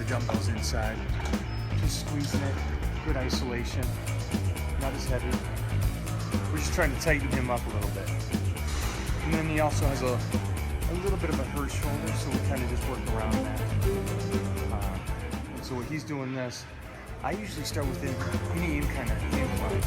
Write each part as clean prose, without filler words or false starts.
dumbbells inside. Just squeezing it, good isolation, not as heavy. We're just trying to tighten him up a little bit. And then he also has a little bit of a hurt shoulder, so we kind of just work around that. And so when he's doing this, I usually start with any kind of incline.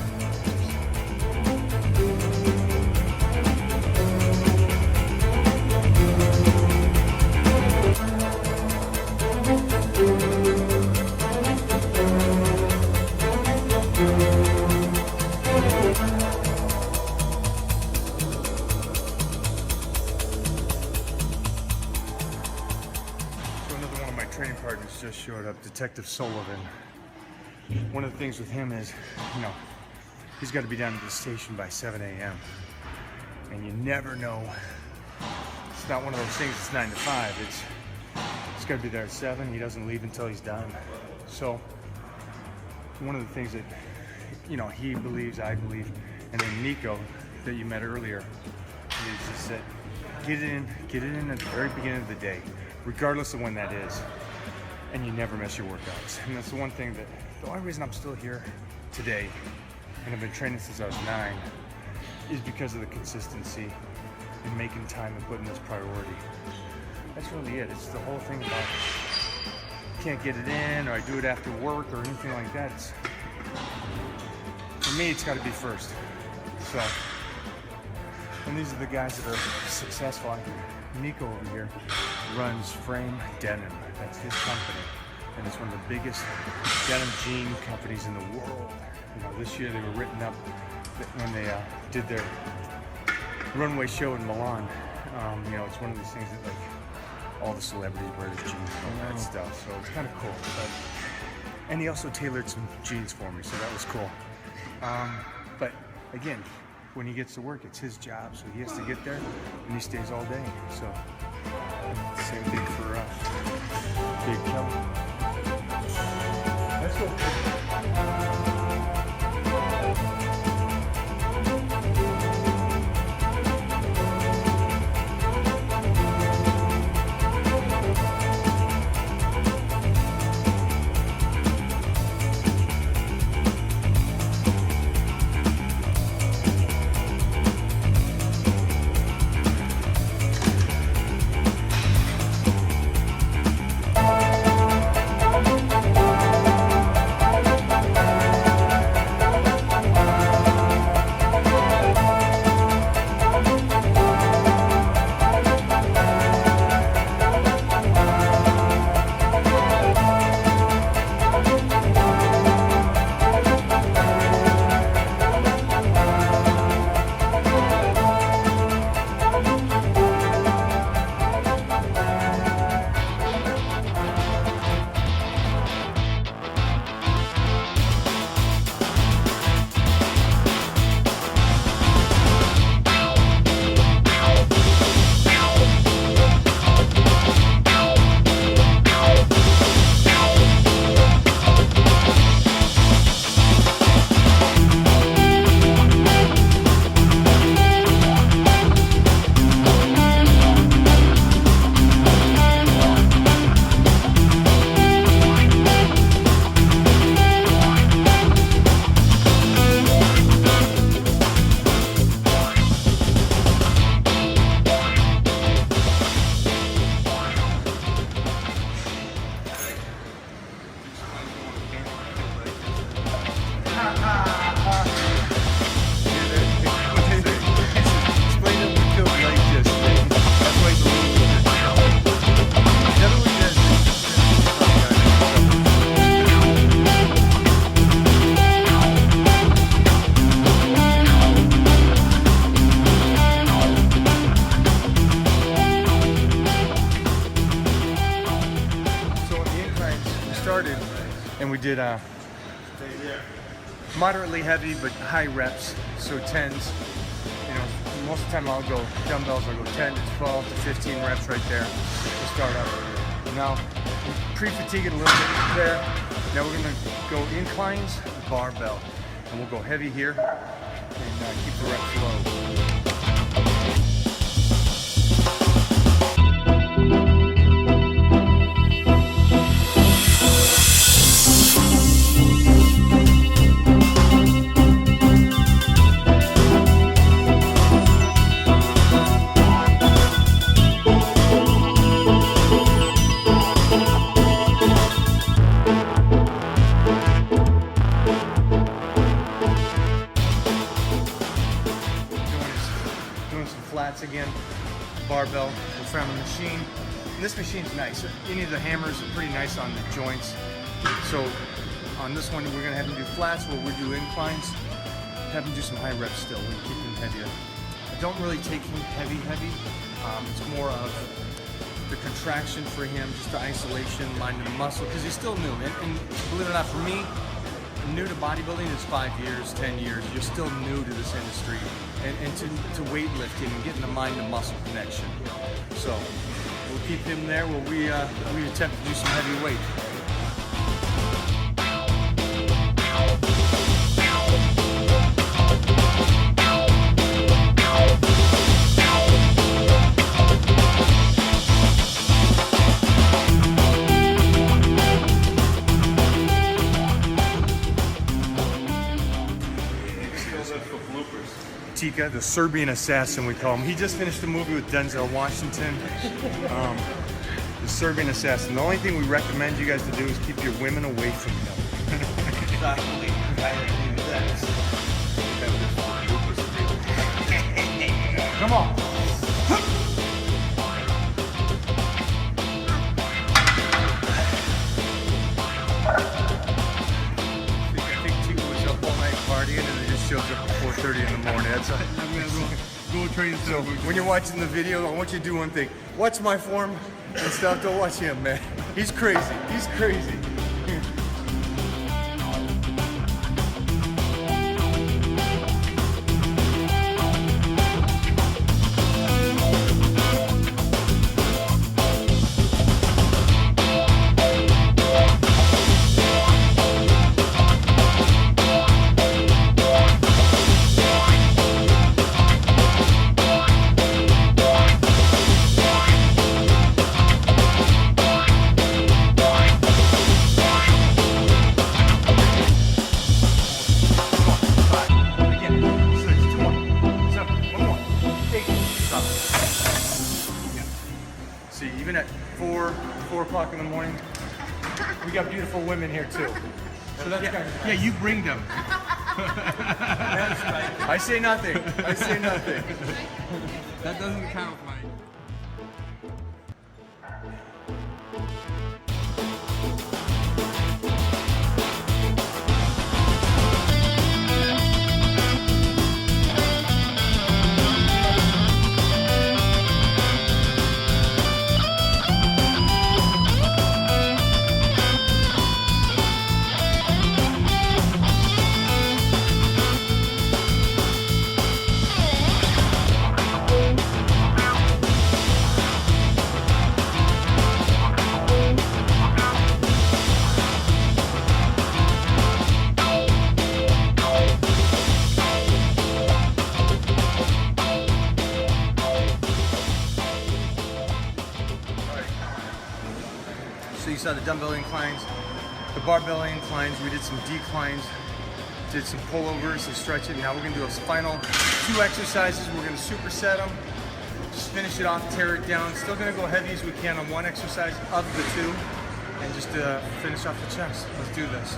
Training partners just showed up, Detective Sullivan. One of the things with him is, you know, he's got to be down at the station by 7 a.m. And you never know. It's not one of those things that's 9 to 5. He's got to be there at 7. He doesn't leave until he's done. So one of the things that, you know, he believes, I believe, and then Nico that you met earlier, is just that get it in at the very beginning of the day, regardless of when that is. And you never miss your workouts. And that's the one thing that, the only reason I'm still here today, and I've been training since I was 9, is because of the consistency and making time and putting this priority. That's really it. It's the whole thing about can't get it in, or I do it after work, or anything like that. For me, it's got to be first. So, and these are the guys that are successful. Nico over here runs Frame Denim. That's his company, and it's one of the biggest denim jean companies in the world. You know, this year they were written up when they did their runway show in Milan. You know, it's one of these things that like all the celebrities wear their jeans and all that stuff. So it's kind of cool. And he also tailored some jeans for me, so that was cool. But again, when he gets to work, it's his job, so he has to get there, and he stays all day. So same thing for Big Kelly. Let's go. And we did moderately heavy but high reps, so 10s. You know, most of the time I'll go dumbbells, I'll go 10 to 12 to 15 reps right there to start up. Now, pre-fatigue it a little bit there. Now we're gonna go inclines, barbell, and we'll go heavy here and keep the reps low. from a machine. And this machine's nice. Any of the hammers are pretty nice on the joints. So on this one, we're gonna have him do flats where we do inclines. Have him do some high reps still. We keep him heavier. I don't really take him heavy. It's more of the contraction for him, just the isolation, mind the muscle, because he's still new. And believe it or not, for me, new to bodybuilding is 5 years, 10 years. You're still new to this industry. And to weightlifting and getting the mind to muscle connection. So we'll keep him there where we attempt to do some heavy weight. Tika, the Serbian assassin, we call him. He just finished a movie with Denzel Washington. The Serbian assassin. The only thing we recommend you guys to do is keep your women away from him. Exactly. Come on. I think Tika was up all night partying and then just shows up at 4:30 in the morning. That's Go train. so when you're watching the video, I want you to do one thing. Watch my form and stuff. Don't watch him, man. He's crazy. He's crazy. See, even at 4 o'clock in the morning, we got beautiful women here too. So that's kind of Yeah, you bring them. I say nothing. I say nothing. That doesn't count, Mike. So you saw the dumbbell inclines, the barbell inclines, we did some declines, did some pullovers and stretching. Now we're gonna do a final 2 exercises. We're gonna superset them, just finish it off, tear it down. Still gonna go heavy as we can on one exercise of the 2, and just finish off the chest. Let's do this.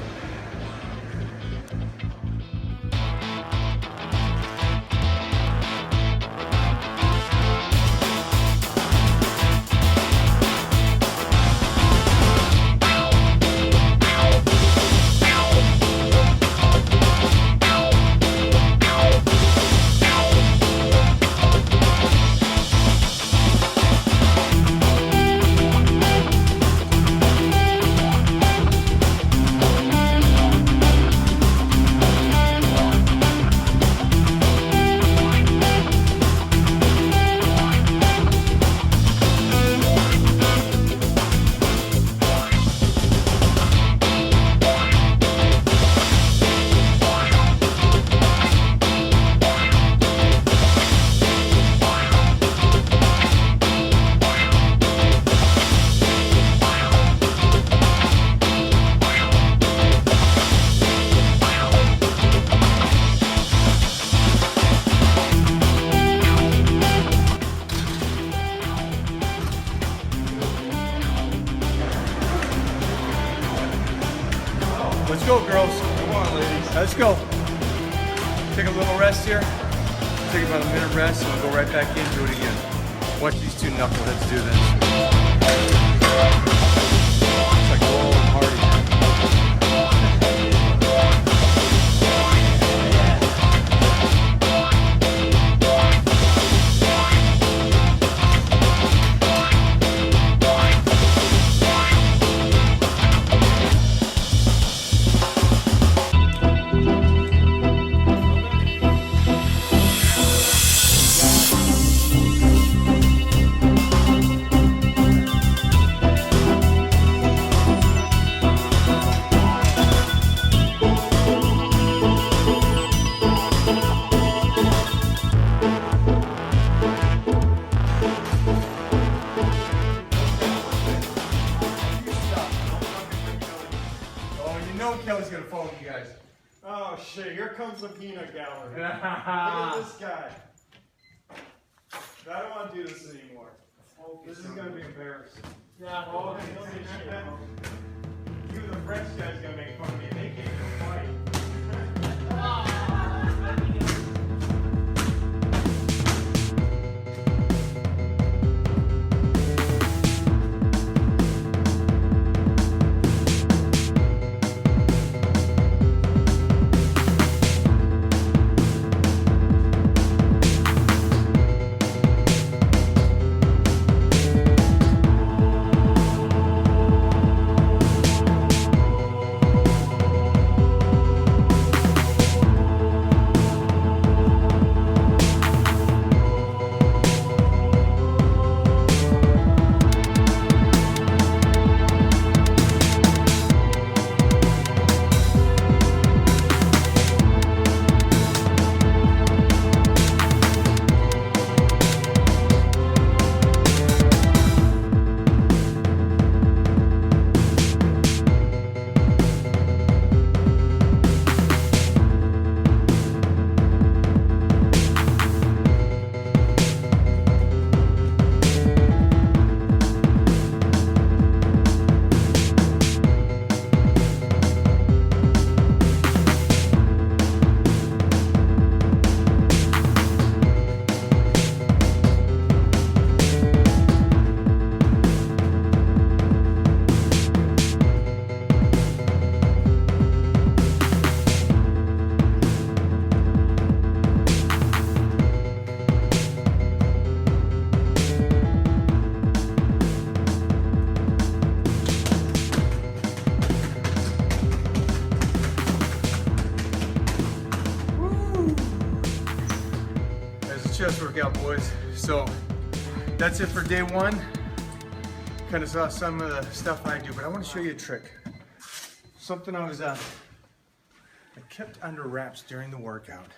Let's go, girls. Come on, ladies. Let's go. Take a little rest here. Take about a minute rest and we'll go right back in and do it again. Watch these two knuckleheads do this. It's like a rolling party. Kelly's gonna follow you guys. Oh shit, here comes the peanut gallery. Look at this guy. I don't want to do this anymore. This is going to be embarrassing. Yeah. Oh, he'll say shit. Even the French guy's going to make fun of me. They can't go fight. Chest workout, boys. So that's it for day one. Kind of saw some of the stuff I do, but I want to show you a trick. Something I kept under wraps during the workout.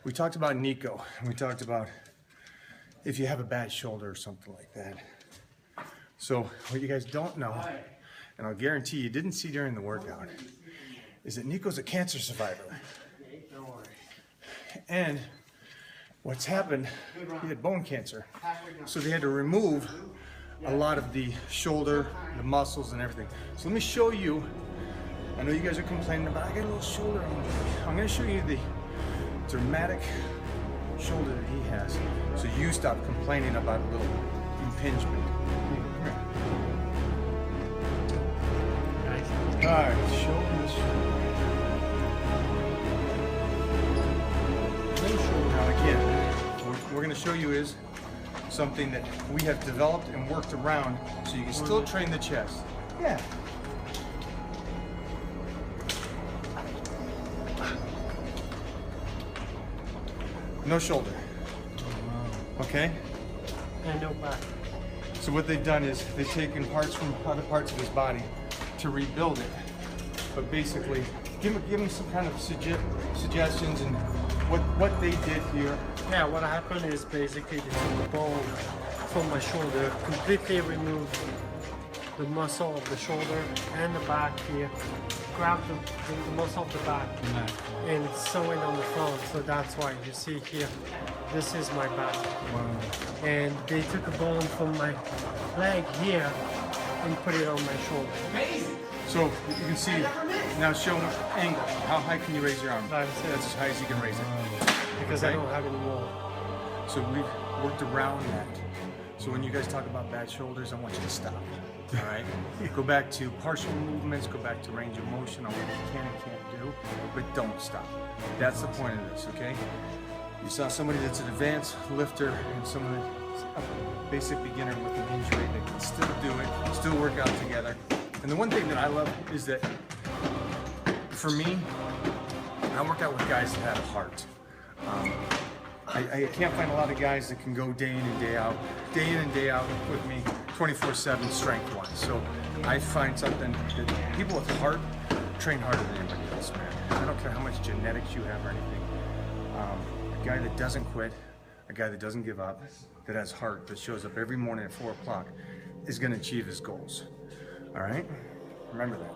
We talked about Nico, and we talked about if you have a bad shoulder or something like that. So what you guys don't know, and I'll guarantee you didn't see during the workout, is that Nico's a cancer survivor. And what's happened, he had bone cancer. So they had to remove a lot of the shoulder, the muscles and everything. So let me show you, I know you guys are complaining about, I got a little shoulder injury. I'm gonna show you the dramatic shoulder that he has. So you stop complaining about a little impingement. All right, shoulders. Now again, what we're going to show you is something that we have developed and worked around so you can still train the chest. Yeah. No shoulder. Okay? And no back. So what they've done is they've taken parts from other parts of his body to rebuild it. But basically, give him some kind of suggestions and what they did here. Yeah, what happened is basically they took the bone from my shoulder, completely removed the muscle of the shoulder and the back here, grabbed the muscle of the back and sew it on the front. So that's why you see here, this is my back. Wow. And they took a bone from my leg here and put it on my shoulder. Amazing. So you can see, now show them angle. How high can you raise your arm? That's it. That's as high as you can raise it. Because I don't have any more. So we've worked around that. So when you guys talk about bad shoulders, I want you to stop. All right? Go back to partial movements, go back to range of motion on what you can and can't do, but don't stop. That's the point of this, okay? You saw somebody that's an advanced lifter and someone that's a basic beginner with an injury that can still do it, still work out together. And the one thing that I love is that for me, I work out with guys that have a heart. I can't find a lot of guys that can go day in and day out with me 24/7 strength-wise. So I find something that people with heart train harder than anybody else, man. I don't care how much genetics you have or anything. A guy that doesn't quit, a guy that doesn't give up, that has heart, that shows up every morning at 4 o'clock, is going to achieve his goals. All right? Remember that.